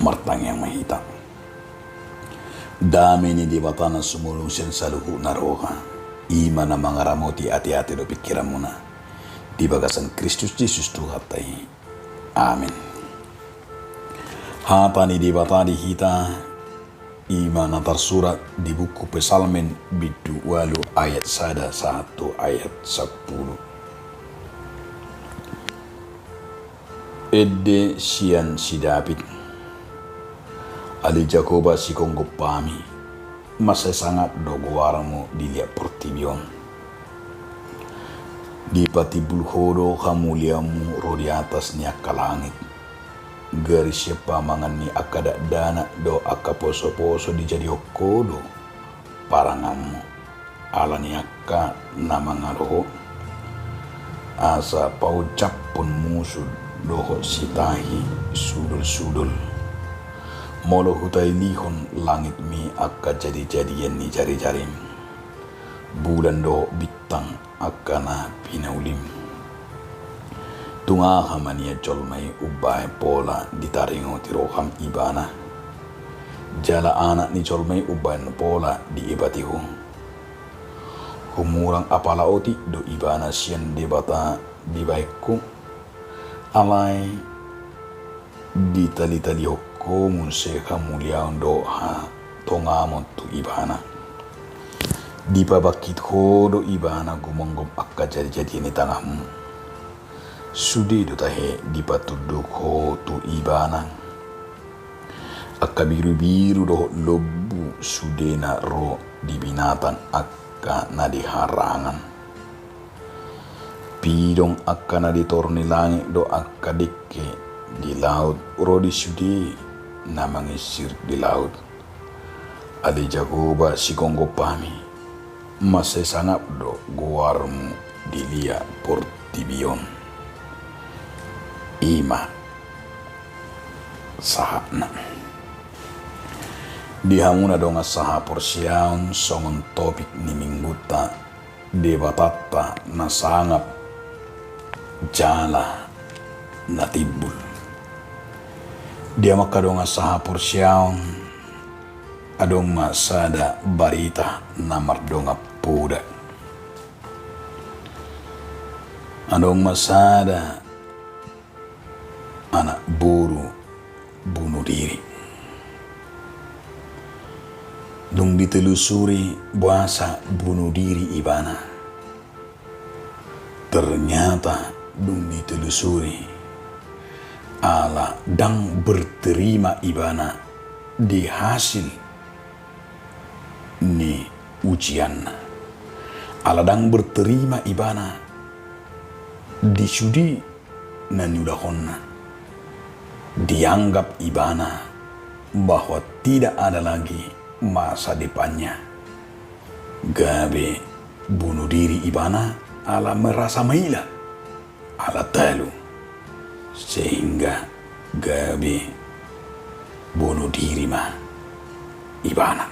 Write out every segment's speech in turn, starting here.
martang yang mahita. Dami ni di batana sumulong siyan sa luhu na roha. Ima na mga ramoti ati-ati do pikiran mo na. Di bagasan Kristus Jesus Tuhan tayo. Amin. Hata ni di bata di hita. Ima na tersurat di buku Pesalmen bidu walu ayat 1 ayat 10. Edde sian si David. Ali Jacoba si Kongo pami. Masay sangat dogowarang mo dilihat pertibion. Di pati bulhodo kamuliamu ro di atas ni langit. Garis siapa mangan ni akada dana do akaposo-poso di jadi okodo. Parangamu. Ala ni akka nama ngaroho. Asa paucap pun musuh doho sitahi sudul-sudul. Molo hutai lihon langit mi akka jadi-jadian ni jari-jarim. Bulan doho bintang akka na pinaulim. Tunga hamania jolmai ubay pola ditaringo tiroham ibana. Jala anak ni jolmai ubay na pola di ibatiho. Humurang apala oti do ibana siyan debata di baikku. Alay di tali-tali hoko munseka mulia doha tongamon tu ibana. Di pabakit ho do ibana gumonggom akka jadi-jadi ni tangahmu. Sudi do tahe di patuduk ho tu ibana. Akka biru-biru do lobu sudena ro di binatan akka na diharangan. Pidong akka na ditorni langit do akka dikke di laut ro di sudi na mangisir di laut. Ali Jacoba si Kongo pami masay sanap do guarmu dilia portibion. Ima sahana dihamuna do nga saha porsiaon songon topik ni mingguta debatata na sangap jala na tibul. Dia makadong saha porsiaon adong masada barita na mardonga puda. Adong masada anak buru bunuh diri. Dung ditelusuri buasa bunuh diri ibana. Ternyata dung ditelusuri ala dang berterima ibana di hasil ni ujian. Ala dang berterima ibana di sudi na nyudahonna. Dianggap ibana bahwa tidak ada lagi masa depannya. Gabe bunuh diri ibana ala merasa maila ala talu sehingga gabe bunuh diri mah ibana.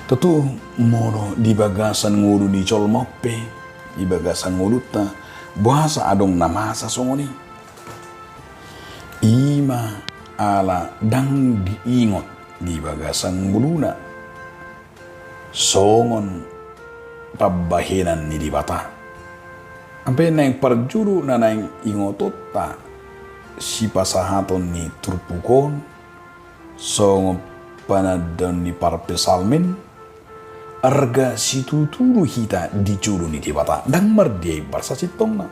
Tentu mono di bagasan ngulu di colmope di bagasan nguluta bahasa adong namasa songoni. Ima ala dang diingot di bagasan nguluna songon pabahinan ni di bata. Ampe nang parjuru na nang ingotota si pasahaton ni turpukon songon panadon ni parpesalmen arga si tuturu hita dicuru ni di bata dang mardiay barsa sitong na.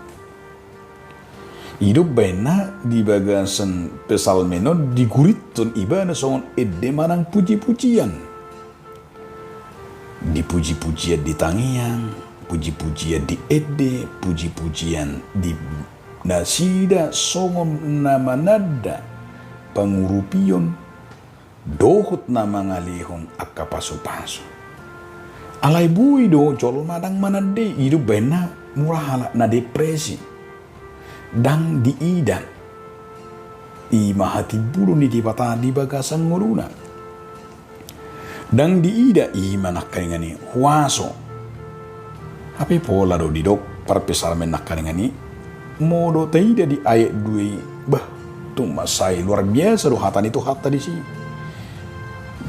Hidup bena di bagasan pesalmeno diguriton ibana songon edde manang puji-pujian. Dipuji-pujian di tangiang, puji-pujian di edde, puji-pujian di nasida songon nama nada pangurupion dohut nama ngalihon akka paso-paso. Alay bui do jol madang manade hidup bena murah halak na depresi. Dang diida i mahati bulu ni di bata di bagasan nguruna. Dang diida i manakkaringani huaso. Hape pola do didok parpesalmen nakkaringani modo taida di ayat 2 bah tung masai luar biasa do hatan itu hata di sini.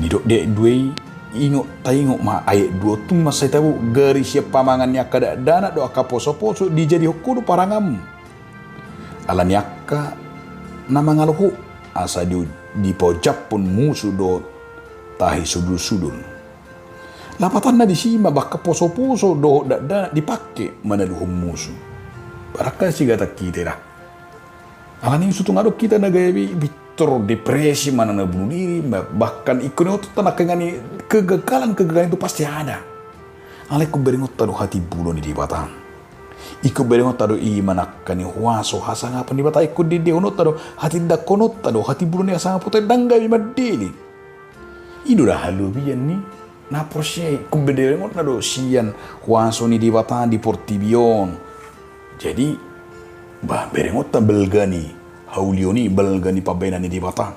Didok dek dua ingot tayingot ma ayat dua tung masai tahu garis siap pamangannya kada dana do aka poso-poso dijadi hukudu parangam. Alan yakka nama ngaluhu asa di pojap pun musuh do tahi sudul-sudul. Lapatan na di sima baka poso-poso do dana dipakai manaluhum musuh. Baraka sih kata kita dah. Alan ini sutung aduk kita nagaya bitor depresi mana na bunuh diri bahkan ikut itu tanah kengani kegagalan itu pasti ada. Alek ku beringot tadu hati bulu ni di batang. Iku beringot tadu iman akani huaso hasanga apa di batang ikut di deonot tadu hati dak konot tadu hati bulu ni asanga putai dangga di madeli. Idu dah halu bian ni. Na porsi ku beringot tadu sian huaso ni di batang di Portibion. Jadi, bah berengot ta belgani, haulioni belgani pabenani di batang.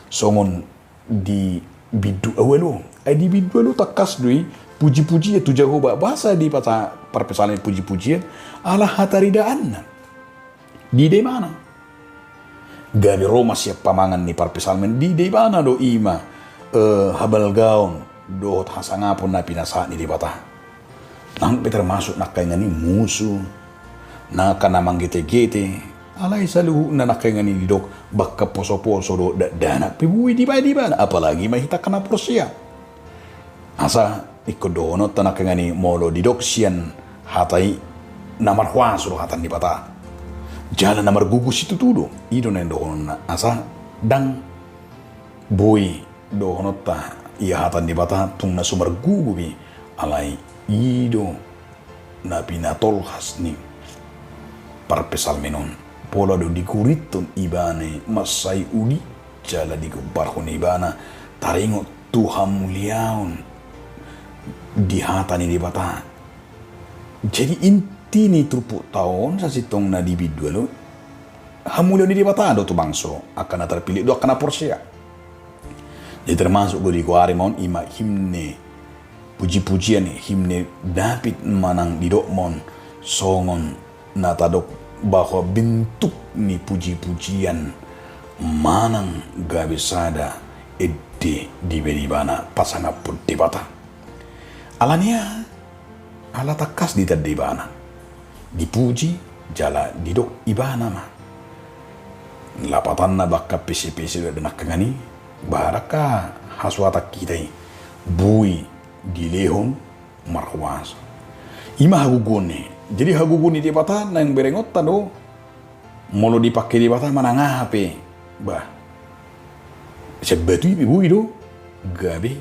Songon di bidu awalo, di bidu awalo takas dui puji-puji ya tujaho bahasa di patah perpesalan puji-pujian ala hataridaan. Di mana? Gabi Roma siap pamangan ni perpesalan di mana do ima habal gaun do hasangapun na pinasa ni di batang. Nang termasuk nakangani musuh. Naka namang gete-gete alay saluhu na nakangani didok baka poso-poso do dana pibuwi di ba apalagi mahita ka na porsiya asa ikodono ta nakangani molo didok siyan hatay namar huaso do hatan di bata jalan namar gugus itu tudo ido na doon na asa dang boy doon ta iya hatan di bata tung na sumar gugubi alay ido na pinatolhas ni parpesal menon pola do dikuritun ibane masai udi jala di barhun ibana taringo Tuhan muliaun di hatani di bata. Jadi inti ni trupu tahun sasitong na di bidua lo hamuliaun di bata do tu bangso akan terpilih do akan porsia. Jadi termasuk gue di kuari mon ima himne puji-pujian himne David manang di dokmon songon natadok bahwa bentuk ni puji-pujian manang gabe sada edde di beribana pasanga pun dibata alania ala takas di tadibana dipuji jala didok ibana ma lapatan na baka pisi-pisi dan nakangani baraka haswata kita bui di lehon marwas ima hagugone. Jadi haguguni di bata nang berengot tado molo dipakai di bata manangah HP bah sebatu ibu itu gabe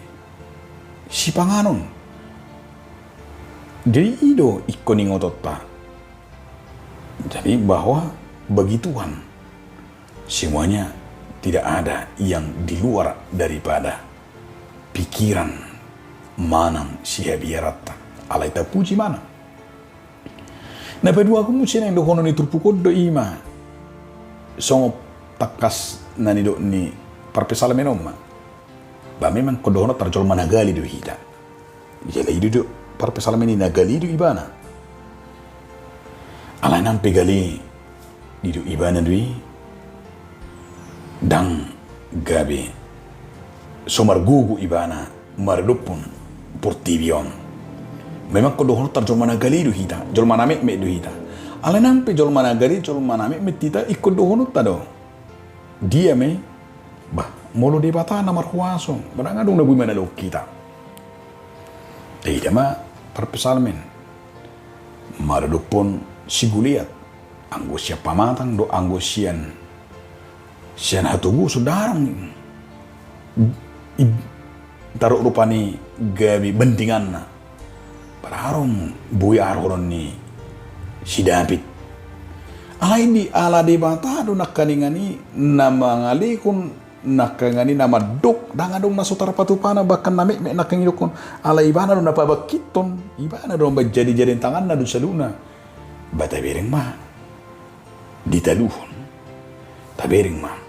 si panganon jadi ido ikoni ngotot pa jadi bahwa begituan semuanya tidak ada yang di luar daripada pikiran manang si habiarata alaita puji mana. Nah kedua aku mesti yang dohono ni turpukod do ima songo takas nani do ni parpesala menoma ba memang kodono tarjol managali do hita jela idu do parpesala meni nagali do ibana ala nam pegali di do ibana dui dang gabe somar gugu ibana mardupun Portibion. Memang ko dohon tar jol managali do hita jol maname me do hita ala nampe jol managali jol maname me tita ikko dohon tado dia me bah molo de bata na marhuaso barang adung na bui mana lo kita tidak ma perpesalmen maradupon siguliat anggo siapa matang do anggo sian hatugu sudarang taruh rupani gabi bentingan na Pararong buya aron ni si David. Alay di ala di bata do nakaningani nama ngali kun nakangani nama dok dangadong nasutar patupana bahkan name me nakangilukon ala ibana do napabakiton ibana do jadi tangan na do saluna bata bereng mah ditaluhon tabereng mah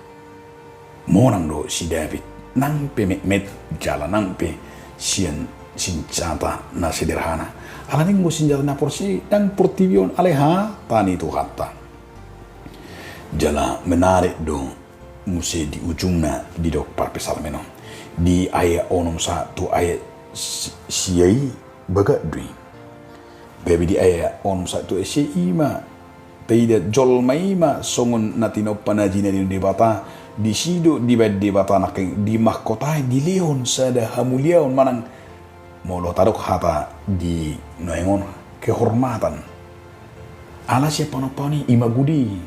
monang do si David nang pe met jalan nang pe sian senjata na sederhana alaning mo senjata na porsi dan Portibion aleha tani tu hatta jala menarik do muse di ujungna di dok parpesalmeno di ayat onom satu ayat siai baga dui baby di ayat onom satu siai ma tidak jol mai ma songon natino panajina di debata di sido di bed debata naking di mahkota di leon sada hamuliaon manang molo taruk hata di noengon kehormatan ala siapa nopani imagudi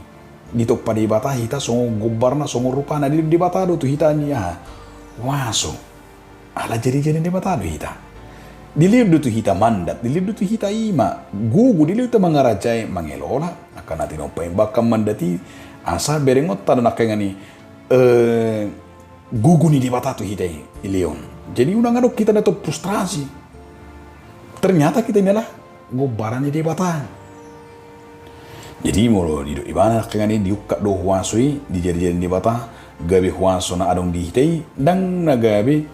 ditok pada ibata hita songo gobarna songo rupana di debatado tu hitanya waso ala jadi debatado hita dilihat tu hita mandat dilihat tu hita ima gugu dilihat tu mangarajai mangelola akan nanti nopai bakam mandati asa berengot tada nakengani gugu ni debatado hita ilion jadi unang adok kita dato frustrasi ternyata kita inilah gobaran di debata. Jadi molo di ibana kengani diukak do huasui di jadi di bata gabi huaso na adong dihitei dang na gabi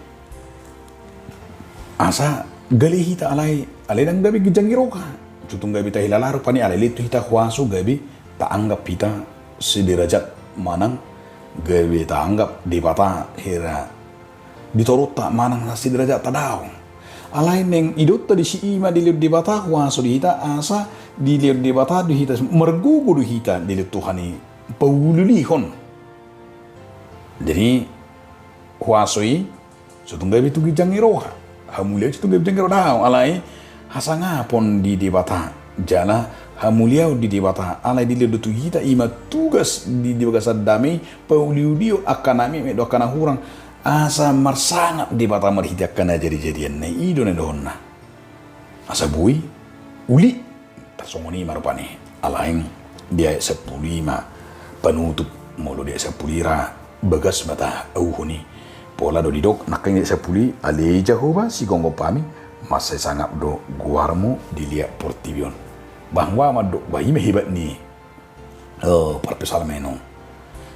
asa gali hita alai dang gabi gejanggiroka cutung gabi tahilalaru pani alai litu hita huaso gabi tak anggap hita sederajat manang gabi tak anggap di bata hera ditorot tak manang sederajat tadau alai neng idot tadi si ima dilihat di bata huaso di hita asa dilihat di bata di hita mergugu di hita dilihat Tuhani paululihon jadi huasoi sutung gabi tu gijangiroha hamulia tu gijangiroha dao alai hasanga pon di bata jala hamulia di bata alai dilihat tu hita ima tugas di bagasa dami pauliudio akanami medo akana hurang asa marsangap di bata marhidak kana jadi-jadian na ido na doon na asa bui uli tasongoni marupani alaing dia 15 penutup mulu dia 10 bagas mata auhuni pola do didok nakang dia 10 ale jahoba si gongo pami masai sangap do guarmu dilihat portibion bahwa madok bayi hebat ni parpesal menong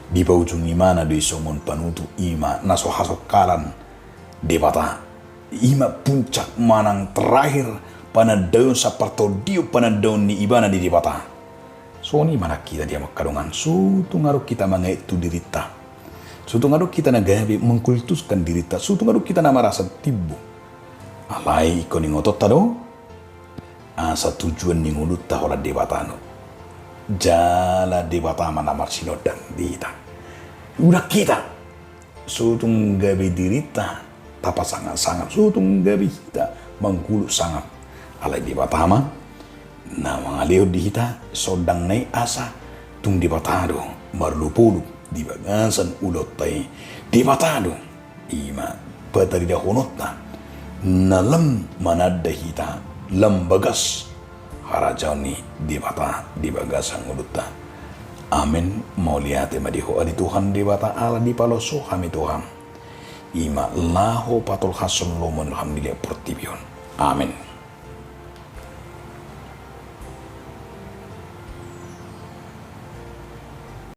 di ujung imana do isomon panutu ima naso hasokalan debata ima puncak manang terakhir panadaun saparto dio panadaun ni ibana di debata so ni mana kita dia makadongan sutu ngaruh kita mangaitu dirita sutu ngaruh kita nagabi mengkultuskan dirita sutu ngaruh kita nama rasa tibu alai ikoni ngotot tado asa tujuan ni ngulut tahola debatano jala debata mana marsinodang dita udah kita sutung gabi dirita tapa sangat sutung gabi kita mengkuluk sangat alai debata ma na mangaleo di hita sodang nai asa tung debatado marlupulu di bagasan ulot tai debatado ima patari da honotna nalam manada hita lambagas harajani debata di bagasan ulutta amin mauliate madiho adi Tuhan debata ala di paloso kami Tuhan ima laho patol hasun lomon alhamdulillah pertibion amin.